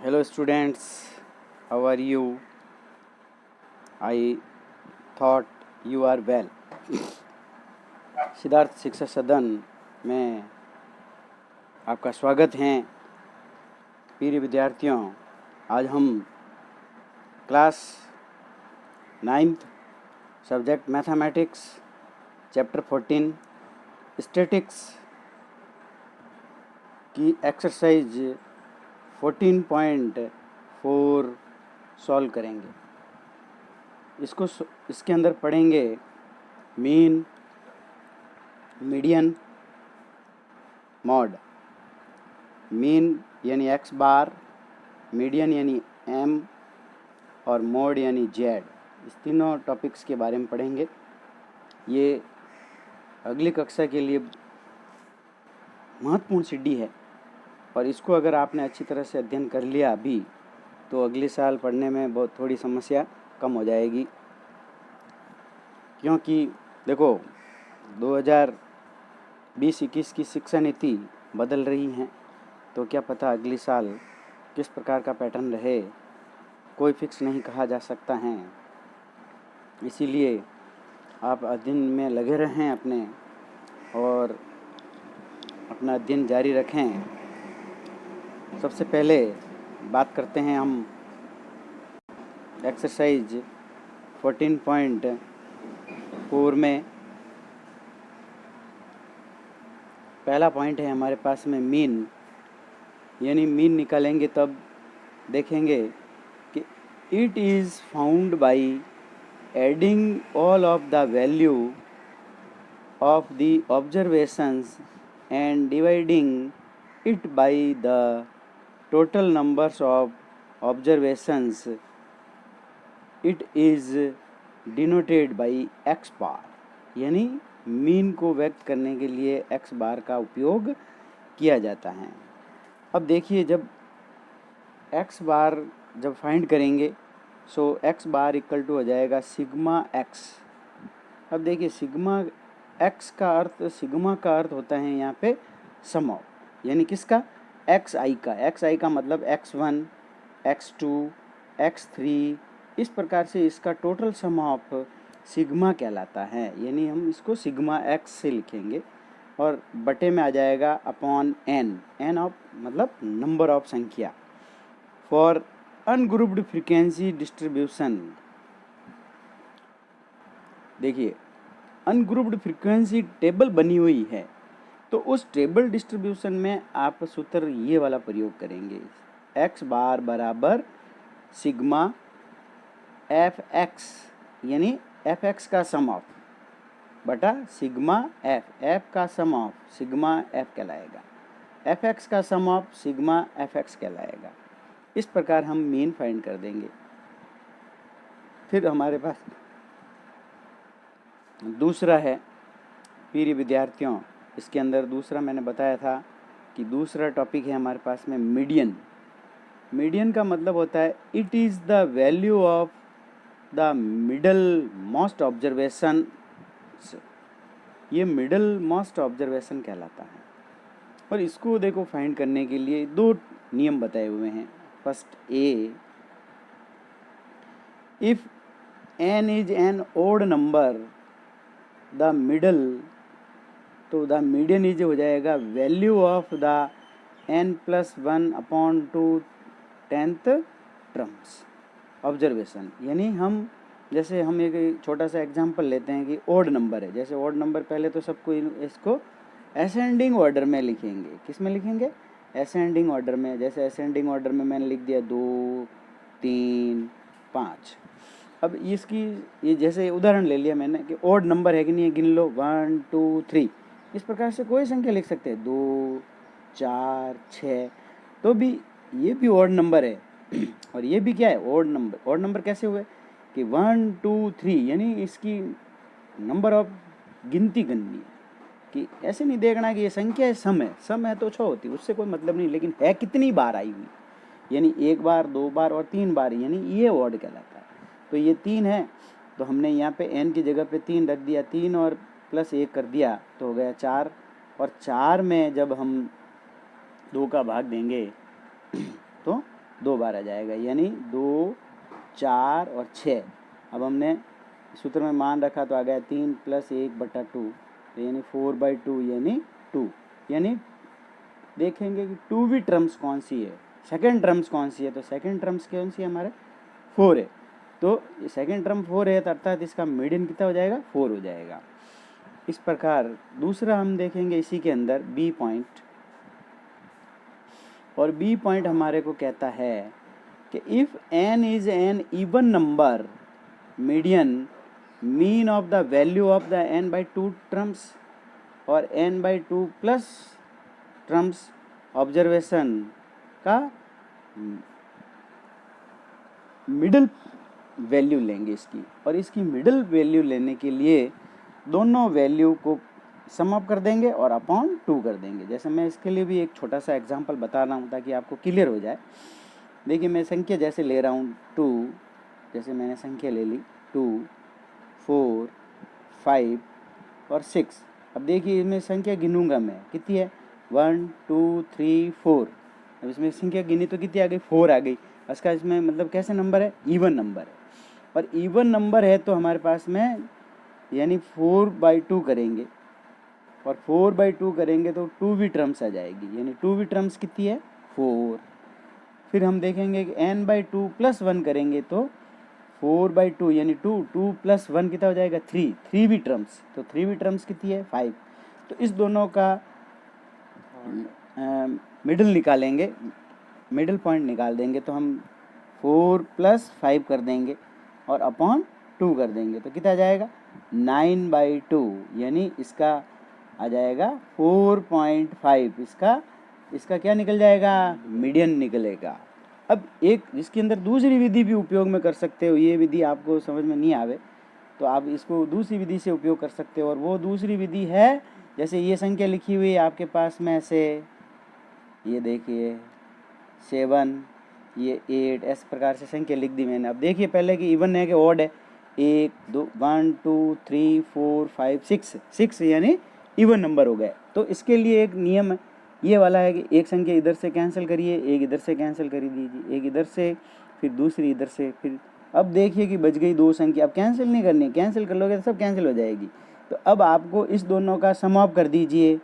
Hello students, how are you? I thought you are well. Siddharth शिक्षा सदन में आपका स्वागत है। प्रिय विद्यार्थियों, आज हम class 9th subject mathematics chapter 14 statics की एक्सरसाइज 14.4 सॉल्व करेंगे। इसके अंदर पढ़ेंगे मीन, मीडियन, मॉड। मीन यानी एक्स बार, मीडियन यानी एम और मॉड यानी जेड। इस तीनों टॉपिक्स के बारे में पढ़ेंगे। ये अगली कक्षा के लिए महत्वपूर्ण सीढ़ी है और इसको अगर आपने अच्छी तरह से अध्ययन कर लिया अभी, तो अगले साल पढ़ने में बहुत थोड़ी समस्या कम हो जाएगी। क्योंकि देखो 2020-21 की शिक्षा नीति बदल रही हैं, तो क्या पता अगले साल किस प्रकार का पैटर्न रहे, कोई फिक्स नहीं कहा जा सकता है। इसीलिए आप अध्ययन में लगे रहें अपने और अपना अध्ययन जारी रखें। सबसे पहले बात करते हैं हम एक्सरसाइज 14.4 में। पहला पॉइंट है हमारे पास में मीन, यानी मीन निकालेंगे तब देखेंगे कि it is found by adding all of the value of the observations and dividing it by the total numbers of observations. It is denoted by x bar, यानी मीन को व्यक्त करने के लिए x बार का उपयोग किया जाता है। अब देखिए, जब x बार जब फाइंड करेंगे सो x बार इक्वल टू हो जाएगा सिग्मा x। अब देखिए सिग्मा x का अर्थ, सिग्मा का अर्थ होता है यहाँ पे सम ऑफ, यानी किसका, एक्स आई का। एक्स आई का मतलब x1, x2, x3, इस प्रकार से इसका टोटल सम ऑफ सिग्मा कहलाता है। यानी हम इसको सिग्मा x से लिखेंगे और बटे में आ जाएगा अपॉन n। n ऑफ मतलब नंबर ऑफ संख्या। फॉर अनग्रुप्ड फ्रीक्वेंसी डिस्ट्रीब्यूशन, देखिए अनग्रुप्ड फ्रीक्वेंसी टेबल बनी हुई है, तो उस टेबल डिस्ट्रीब्यूशन में आप सूत्र ये वाला प्रयोग करेंगे, x बार बराबर सिग्मा एफ एक्स, यानी एफ एक्स का सम ऑफ बटा सिग्मा एफ, एफ का सम ऑफ सिग्मा एफ कहलाएगा, एफ एक्स का सम ऑफ सिग्मा एफ एक्स कहलाएगा। इस प्रकार हम मीन फाइंड कर देंगे। फिर हमारे पास दूसरा है, प्रिय विद्यार्थियों, इसके अंदर दूसरा मैंने बताया था कि दूसरा टॉपिक है हमारे पास में मीडियन। मीडियन का मतलब होता है it is the value of the middle most observation. ये मिडल मोस्ट ऑब्जर्वेशन कहलाता है। और इसको देखो फाइंड करने के लिए दो नियम बताए हुए हैं। First A, if n is an odd number the middle, तो द मीडियन इज हो जाएगा value of the n+1/2 10th terms observation. यानी हम जैसे हम एक छोटा सा एग्जांपल लेते हैं कि ओड नंबर है, जैसे ओड नंबर पहले तो सबको इसको असेंडिंग ऑर्डर में लिखेंगे। किस में लिखेंगे, असेंडिंग ऑर्डर में। जैसे असेंडिंग ऑर्डर में मैंने लिख दिया 2, 3, 5। अब इसकी ये जैसे उदाहरण ले लिया मैंने कि ओड नंबर है कि नहीं है, गिन लो 1, 2, 3। इस प्रकार से कोई संख्या लिख सकते हैं, 2, 4, 6, तो भी ये भी ओड नंबर है और ये भी क्या है, ओड नंबर। ओड नंबर कैसे हुए कि 1, 2, 3, यानी इसकी नंबर ऑफ गिनती करनी है कि ऐसे नहीं देखना कि ये संख्या है, सम है। सम है तो 6 होती है, उससे कोई मतलब नहीं, लेकिन है कितनी बार आई हुई, यानी 1 बार, 2 बार और 3 बार, यानी ये ओड कहलाता है। तो ये 3 है, तो हमने यहाँ पे n की जगह पे 3 रख दिया, 3 और +1 कर दिया तो हो गया 4। और 4 में जब हम 2 का भाग देंगे तो 2 बार आ जाएगा, यानी 2, 4 और 6। अब हमने सूत्र में मान रखा तो आ गया 3 + 1/2, यानी 4/2 यानी 2। यानी देखेंगे कि 2वीं टर्म्स कौन सी है, सेकंड टर्म्स कौन सी है, तो सेकंड टर्म्स कौन सी है हमारे 4 है। तो सेकंड टर्म 4 है, तो अर्थात इसका मीडियन कितना हो जाएगा, 4 हो जाएगा। इस प्रकार दूसरा हम देखेंगे इसी के अंदर बी पॉइंट, और बी पॉइंट हमारे को कहता है कि if n is N even number, median mean of the value of the n/2 terms और n/2 प्लस टर्म्स ऑब्जर्वेशन का मिडल वैल्यू लेंगे इसकी, और इसकी मिडल वैल्यू लेने के लिए दोनों वैल्यू को सम अप कर देंगे और अपॉन 2 कर देंगे। जैसे मैं इसके लिए भी एक छोटा सा एग्जांपल बता रहा हूँ ताकि आपको क्लियर हो जाए। देखिए मैं संख्या जैसे ले रहा हूँ 2, जैसे मैंने संख्या ले ली 2, 4, 5 और 6। अब देखिए इसमें संख्या गिनूंगा मैं, कितनी है, 1, 2, 3, 4। अब इसमें संख्या गिनी तो कितनी आ गई, 4 आ गई। इसका इसमें मतलब कैसे नंबर है, इवन नंबर है, और इवन नंबर है तो हमारे पास में यानी 4/2 करेंगे, और 4/2 करेंगे तो 2वीं टर्म्स आ जाएगी, यानी 2वीं टर्म्स कितनी है, 4। फिर हम देखेंगे कि n/2 + 1 करेंगे तो 4/2 यानी 2 + 1 कितना हो जाएगा, 3वीं टर्म्स, तो 3वीं टर्म्स कितनी है, 5। तो इस दोनों का मिडल निकालेंगे, मिडल पॉइंट निकाल देंगे, तो हम 4 + 5 कर देंगे और अपॉन 2 कर देंगे, तो कितना आ जाएगा, 9/2, यानी इसका आ जाएगा 4.5। इसका क्या निकल जाएगा, मीडियन निकलेगा। अब एक जिसके अंदर दूसरी विधि भी उपयोग में कर सकते हो, ये विधि आपको समझ में नहीं आवे तो आप इसको दूसरी विधि से उपयोग कर सकते हो, और वो दूसरी विधि है, जैसे ये संख्या लिखी हुई है आपके पास में ऐसे, ये देखिए 7, ये 8, इस प्रकार से संख्या लिख दी मैंने। अब देखिए पहले कि इवन है कि ऑड है, 1, 2, 1, 2, 3, 4, 5, 6 यानी इवन नंबर हो गए। तो इसके लिए एक नियम है, ये वाला है कि एक संख्या इधर से कैंसिल करिए, एक इधर से कैंसिल कर दीजिए, एक इधर से, फिर दूसरी इधर से, फिर अब देखिए कि बच गई 2 संख्या। अब कैंसिल नहीं करनी, कैंसिल कर लोगे तो सब कैंसिल हो जाएगी। तो अब आपको इस दोनों का सम ऑफ कर दीजिए,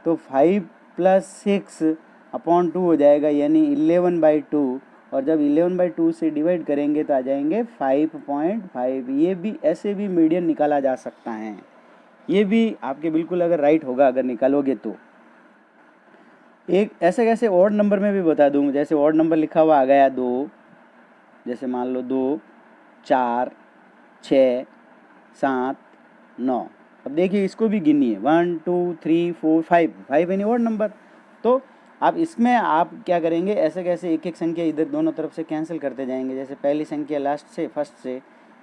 तो 5 + 6 अपॉन 2 हो जाएगा, यानी 11/2, और जब 11/2 से डिवाइड करेंगे तो आ जाएंगे 5.5। ये भी ऐसे भी मीडियन निकाला जा सकता है, ये भी आपके बिल्कुल अगर राइट होगा, अगर निकालोगे तो। एक ऐसे कैसे ऑड नंबर में भी बता दूँ, जैसे ऑड नंबर लिखा हुआ आ गया 2, जैसे मान लो 2, 4, 6, 7, 9। अब देखिए इसको भी गिनिए, 1, 2, 3, 4, 5 यानी ऑड नंबर। तो आप इसमें आप क्या करेंगे, ऐसे कैसे एक एक संख्या इधर दोनों तरफ से कैंसिल करते जाएंगे। जैसे पहली संख्या लास्ट से, फर्स्ट से,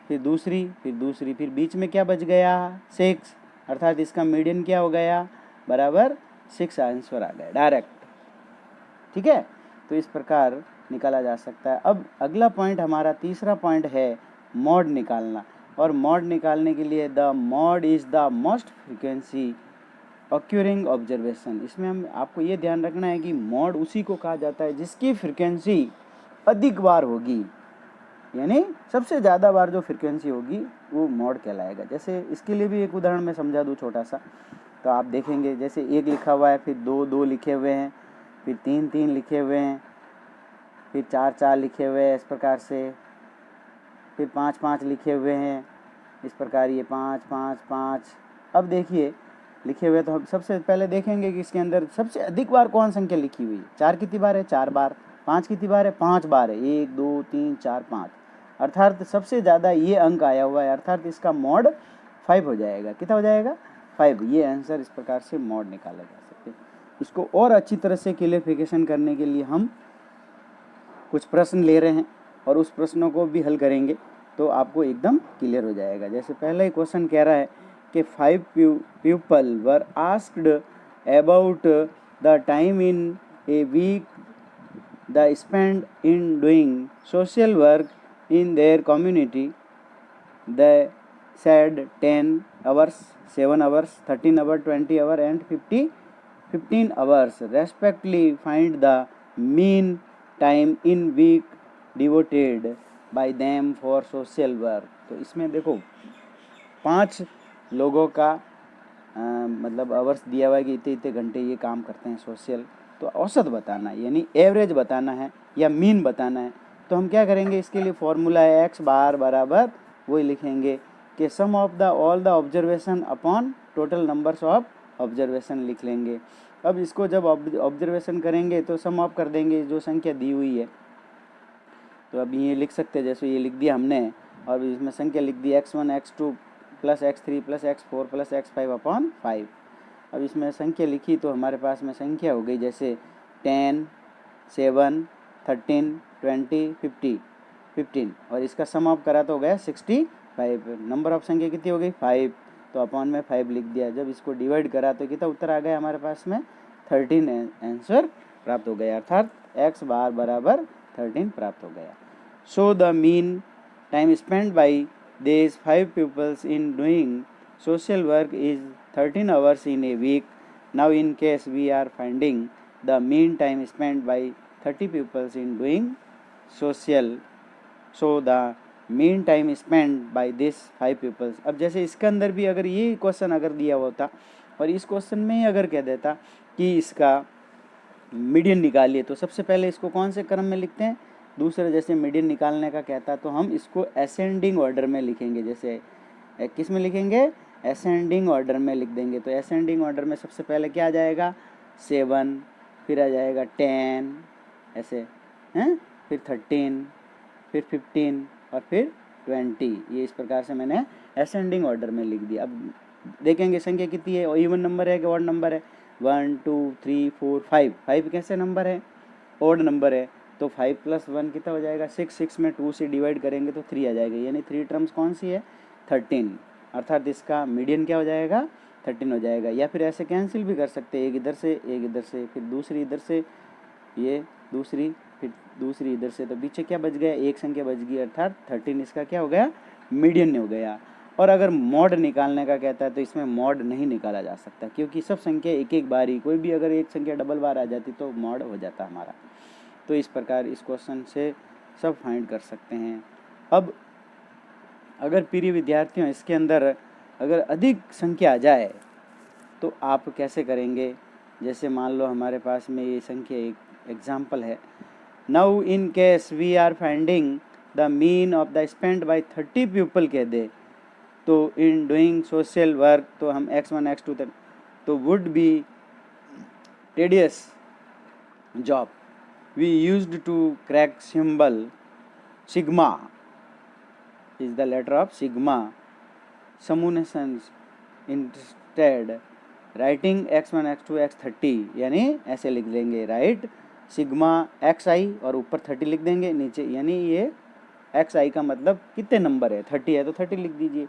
फिर दूसरी, फिर बीच में क्या बच गया, 6, अर्थात इसका मीडियन क्या हो गया, बराबर 6 आंसर आ गया डायरेक्ट। ठीक है, तो इस प्रकार निकाला जा सकता है। अब अगला पॉइंट हमारा तीसरा पॉइंट है मॉड निकालना, और मॉड निकालने के लिए the mode is the most frequency occurring observation. इसमें हम आपको ये ध्यान रखना है कि मॉड उसी को कहा जाता है जिसकी फ्रीक्वेंसी अधिक बार होगी, यानी सबसे ज़्यादा बार जो फ्रीक्वेंसी होगी वो मॉड कहलाएगा। जैसे इसके लिए भी एक उदाहरण मैं समझा दूँ छोटा सा, तो आप देखेंगे जैसे 1 लिखा हुआ है, फिर 2, 2 लिखे हुए हैं, फिर 3, 3 लिखे हुए हैं, फिर 4, 4 लिखे हुए हैं इस प्रकार से, फिर 5, 5 लिखे हुए हैं इस प्रकार, ये 5, 5, 5। अब देखिए लिखे हुए, तो हम सबसे पहले देखेंगे कि इसके अंदर सबसे अधिक बार कौन संख्या लिखी हुई है। 4 कितनी बार है, 4 बार। 5 कितनी बार है, 5 बार है, 1, 2, 3, 4, 5, अर्थात सबसे ज़्यादा ये अंक आया हुआ है, अर्थात इसका मॉड 5 हो जाएगा। कितना हो जाएगा, 5। ये आंसर इस प्रकार से मॉड निकाला जा सकता है। इसको और अच्छी तरह से क्लियरिफिकेशन करने के लिए हम कुछ प्रश्न ले रहे हैं, और उस प्रश्नों को भी हल करेंगे तो आपको एकदम क्लियर हो जाएगा। जैसे पहला ही क्वेश्चन कह रहा है कि 5 people were asked about the time in a week the spend in doing social work in their community. They said 10 hours, 7 hours, 13 hours, 20 hours and 15 hours respectively. Find the mean time in week devoted by them for social work. तो इसमें देखो 5 लोगों का मतलब hours दिया हुआ है कि इतने इतने घंटे ये काम करते हैं सोशल, तो औसत बताना है यानी एवरेज बताना है या मीन बताना है। तो हम क्या करेंगे, इसके लिए फॉर्मूला है एक्स बार बराबर वही लिखेंगे कि sum of the all the observation upon total numbers of observation लिख लेंगे। अब इसको जब ऑब्जर्वेशन करेंगे तो सम ऑफ कर देंगे जो संख्या दी हुई है। तो अब ये लिख सकते हैं, जैसे ये लिख दिया हमने और इसमें संख्या लिख दी x1 x2 plus x3 plus x4 plus x5 upon 5। अब इसमें संख्या लिखी तो हमारे पास में संख्या हो गई जैसे 10, 7, 13, 20, 50, 15 और इसका सम ऑफ करा तो हो गया 65। नंबर ऑफ संख्या कितनी हो गई 5, तो अपॉन में 5 लिख दिया। जब इसको डिवाइड करा तो कितना उत्तर आ गया हमारे पास में 13 आंसर प्राप्त हो गया, अर्थात x बार बराबर 13 प्राप्त हो गया। So the mean time spend by these 5 pupils in doing social work is 13 hours in a week. Now in case we are finding the mean time spent by 30 pupils in doing social, so the mean time spent by these 5 pupils। अब जैसे इसके अंदर भी अगर ये question अगर दिया होता और इस क्वेश्चन में ही अगर कह देता कि इसका मीडियन निकालिए, तो सबसे पहले इसको कौन से क्रम में लिखते हैं, दूसरे जैसे मीडियन निकालने का कहता तो हम इसको असेंडिंग ऑर्डर में लिखेंगे। जैसे किस में लिखेंगे, असेंडिंग ऑर्डर में लिख देंगे। तो असेंडिंग ऑर्डर में सबसे पहले क्या आ जाएगा 7, फिर आ जाएगा 10 ऐसे हैं, फिर 13, फिर 15 और फिर 20। ये इस प्रकार से मैंने असेंडिंग ऑर्डर में लिख दिया। अब देखेंगे संख्या कितनी है, इवन नंबर है कि ऑड नंबर है, 1 2 3 4 5। 5 कैसे नंबर है, ऑड नंबर है, तो 5 + 1 कितना हो जाएगा 6। 6 में 2 से डिवाइड करेंगे तो 3 आ जाएगा, यानी 3 टर्म्स कौन सी है 13, अर्थात इसका मीडियन क्या हो जाएगा 13 हो जाएगा। या फिर ऐसे कैंसिल भी कर सकते हैं, एक इधर से एक इधर से, फिर दूसरी इधर से, ये दूसरी, फिर दूसरी इधर से, तो पीछे क्या बच गया, एक संख्या बच गई, अर्थात 13 इसका क्या हो गया मीडियन हो गया। और अगर मॉड निकालने का कहता है तो इसमें मॉड नहीं निकाला जा सकता, क्योंकि सब संख्या एक एक बार ही, कोई भी अगर एक संख्या डबल बार आ जाती तो मॉड हो जाता हमारा। तो इस प्रकार इस क्वेश्चन से सब फाइंड कर सकते हैं। अब अगर प्रिय विद्यार्थियों इसके अंदर अगर अधिक संख्या आ जाए तो आप कैसे करेंगे, जैसे मान लो हमारे पास में ये संख्या एक एग्जाम्पल है। Now in case we are finding the mean of the spend by 30 people कह दे, तो इन डूइंग सोशल वर्क, तो हम x1 x2 तक, तो would be tedious job. We used to crack symbol sigma is the letter of sigma summations instead writing x1 x2 x30, यानी ऐसे लिख देंगे, राइट सिग्मा xi और ऊपर 30 लिख देंगे नीचे, यानी ये xi का मतलब कितने नंबर है 30 है तो 30 लिख दीजिए।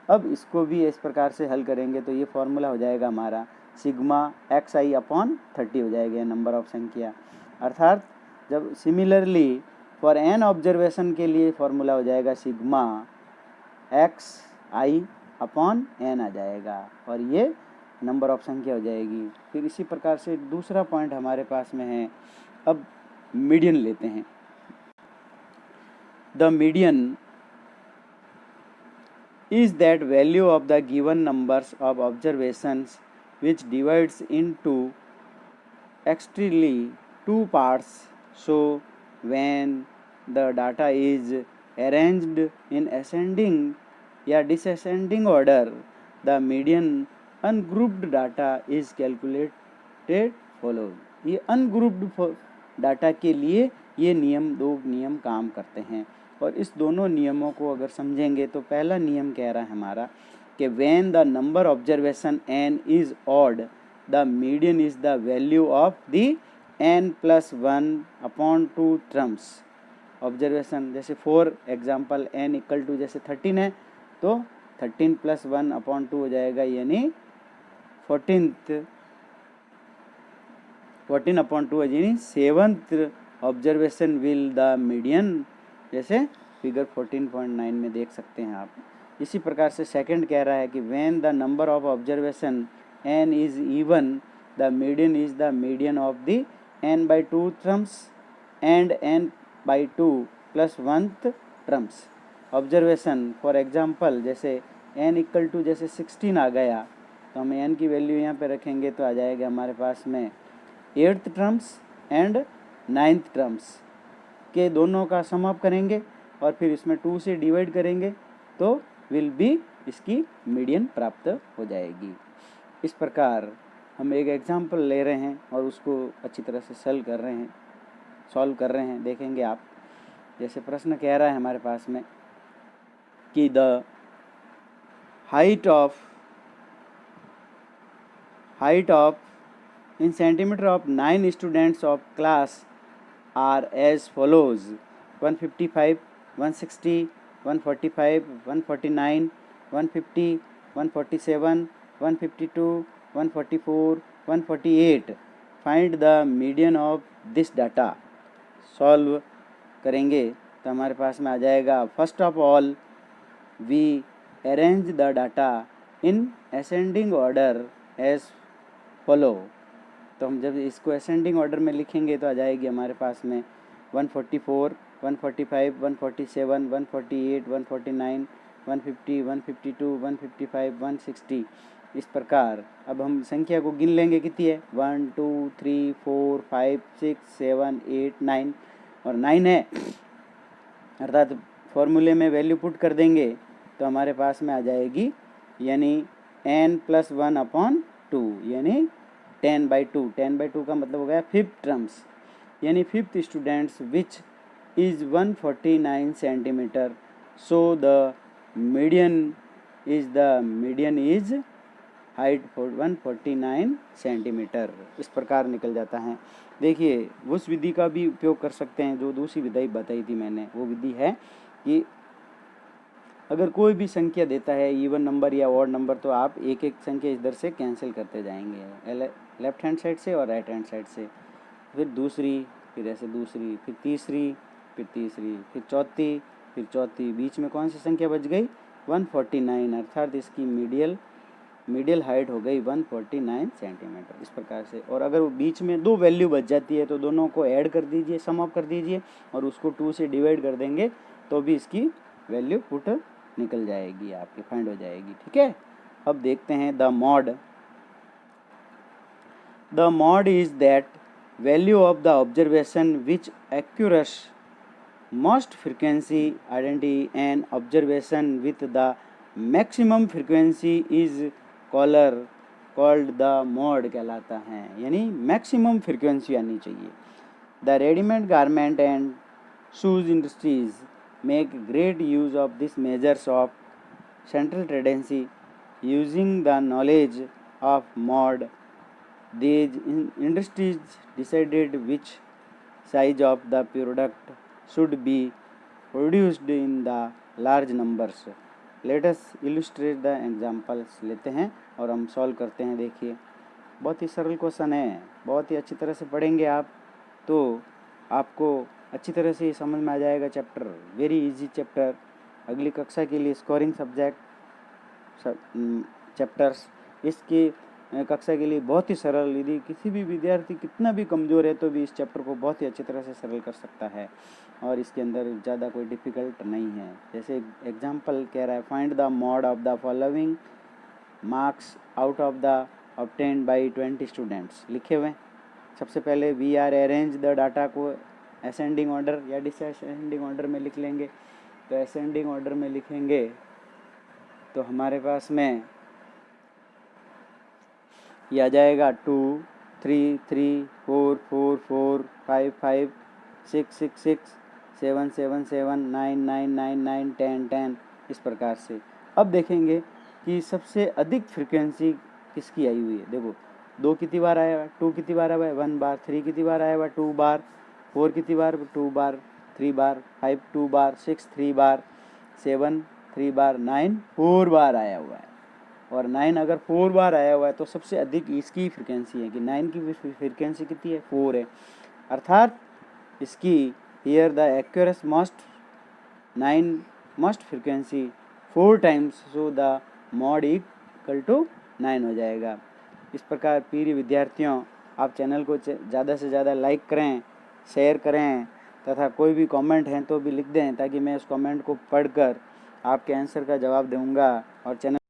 अब इसको भी इस प्रकार से हल करेंगे तो ये फॉर्मूला हो जाएगा हमारा सिग्मा xi अपॉन 30 हो जाएगा नंबर ऑफ संख्या, अर्थात जब सिमिलरली फॉर एन ऑब्जर्वेशन के लिए फॉर्मूला हो जाएगा सिग्मा xi अपॉन एन आ जाएगा और ये नंबर ऑफ संख्या हो जाएगी। फिर इसी प्रकार से दूसरा पॉइंट हमारे पास में है, अब मीडियन लेते हैं। The median is that value of the given numbers of observations which divides into extremely 2 parts. So when the data is arranged in ascending या descending order, the median ungrouped data is calculated follow। ये ungrouped data के लिए ये दो नियम काम करते हैं और इस दोनों नियमों को अगर समझेंगे तो पहला नियम कह रहा है हमारा कि when the number observation n is odd the median is the value of the n + 1 upon 2 terms observation. जैसे फॉर एग्जांपल n = जैसे 13 है तो 13 + 1 अपॉन 2 हो जाएगा, यानी 14 अपॉन 2 यानी 7th observation will the median, जैसे फिगर 14.9 में देख सकते हैं आप। इसी प्रकार से सेकंड कह रहा है कि when the number of observation n is even the median is the median of the n/2 terms and n by 2 plus 1th terms. Observation for example जैसे n इक्वल टू जैसे 16 आ गया तो हम n की वैल्यू यहाँ पे रखेंगे तो आ जाएगा हमारे पास में 8th terms and 9th terms के दोनों का सम अप करेंगे और फिर इसमें 2 से डिवाइड करेंगे तो विल बी इसकी मीडियन प्राप्त हो जाएगी। इस प्रकार हम एक एग्जांपल ले रहे हैं और उसको अच्छी तरह से सॉल्व कर रहे हैं। देखेंगे आप, जैसे प्रश्न कह रहा है हमारे पास में कि the height of in centimetre of 9 students of class are as follows: 155, 160, 145, 149, 150, 147, 152, 144, 148. Find the median of this data. Solve करेंगे तो हमारे पास में आ जाएगा, first of all we arrange the data in ascending order as follow. तो हम जब इसको असेंडिंग ऑर्डर में लिखेंगे तो आ जाएगी हमारे पास में 144, 145, 147, 148, 149, 150, 152, 155, 160। इस प्रकार अब हम संख्या को गिन लेंगे, कितनी है 1 2 3 4 5 6 7 8 9 और 9 है, अर्थात फॉर्मूले में वैल्यू पुट कर देंगे तो हमारे पास में आ जाएगी यानी n प्लस 1 अपॉन 2 यानी 10 बाई 2। 10 बाई 2 का मतलब हो गया 5th टर्म्स यानी 5th students which is 149 centimetre. So the median is height 149 centimetre. इस प्रकार निकल जाता है। देखिए उस विधि का भी उपयोग कर सकते हैं जो दूसरी विधि बताई थी मैंने। वो विधि है कि अगर कोई भी संख्या देता है इवन नंबर या ऑड नंबर तो आप एक एक संख्या इधर से कैंसिल करते जाएंगे, लेफ्ट हैंड साइड से और राइट हैंड साइड से, फिर दूसरी, फिर ऐसे दूसरी, फिर तीसरी, फिर चौथी, बीच में कौन सी संख्या बच गई 149, अर्थात इसकी मीडियल हाइट हो गई 149 सेंटीमीटर। इस प्रकार से, और अगर वो बीच में दो वैल्यू बच जाती है तो दोनों को ऐड कर दीजिए, सम अप कर दीजिए और उसको 2 से डिवाइड कर देंगे तो भी इसकी वैल्यू पुट निकल जाएगी, आपकी फाइंड हो जाएगी। ठीक है, अब देखते हैं the mod is that value of the observation which Accuris most frequency identity and observation with the maximum frequency is called the mode कहलाता है, यानी मैक्सिमम फ्रीक्वेंसी आनी चाहिए। The readymade garment and shoes industries make great use of this measures of central tendency. Using the knowledge of mode, these industries decided which size of the product should be produced in the large numbers. Let us illustrate the examples. लेते हैं और हम solve करते हैं। देखिए बहुत ही सरल question है, बहुत ही अच्छी तरह से पढ़ेंगे आप तो आपको अच्छी तरह से समझ में आ जाएगा चैप्टर, वेरी इजी चैप्टर। अगली कक्षा के लिए स्कोरिंग सब्जेक्ट चैप्टर्स इसकी कक्षा के लिए बहुत ही सरल, यदि किसी भी विद्यार्थी कितना भी कमज़ोर है तो भी इस चैप्टर को बहुत ही अच्छी तरह से सरल कर सकता है और इसके अंदर ज़्यादा कोई डिफ़िकल्ट नहीं है। जैसे एग्जांपल कह रहा है, find the mode of the following marks out of the obtained by 20 students लिखे हुए। सबसे पहले we are arrange the data को असेंडिंग ऑर्डर या डिसअसेंडिंग ऑर्डर में लिख लेंगे। तो असेंडिंग ऑर्डर में लिखेंगे तो हमारे पास में ये आ जाएगा 2 3 3 4 4 4 5 5 6 6 6 7 7 7 9 9 9 9 10 10। इस प्रकार से अब देखेंगे कि सबसे अधिक फ्रीक्वेंसी किसकी आई हुई है। देखो 2 कितनी बार आया हुआ, 2 कितनी बार आया हुआ 1 बार, 3 कितनी बार आया हुआ 2 बार, 4 कितनी बार 2 बार 3 बार, 5 2 बार, 6 3 बार, 7 3 बार, 9 4 बार आया हुआ है। और 9 अगर 4 बार आया हुआ है तो सबसे अधिक इसकी फ्रीक्वेंसी है कि 9 की फ्रीक्वेंसी कितनी है 4 है, अर्थात इसकी here the occurs must frequency 4 times, so the mode equal to 9 हो जाएगा। इस प्रकार प्रिय विद्यार्थियों, आप चैनल को ज़्यादा से ज़्यादा लाइक करें, शेयर करें तथा कोई भी कमेंट हैं तो भी लिख दें ताकि मैं उस कमेंट को पढ़कर आपके आंसर का जवाब दूंगा और चैनल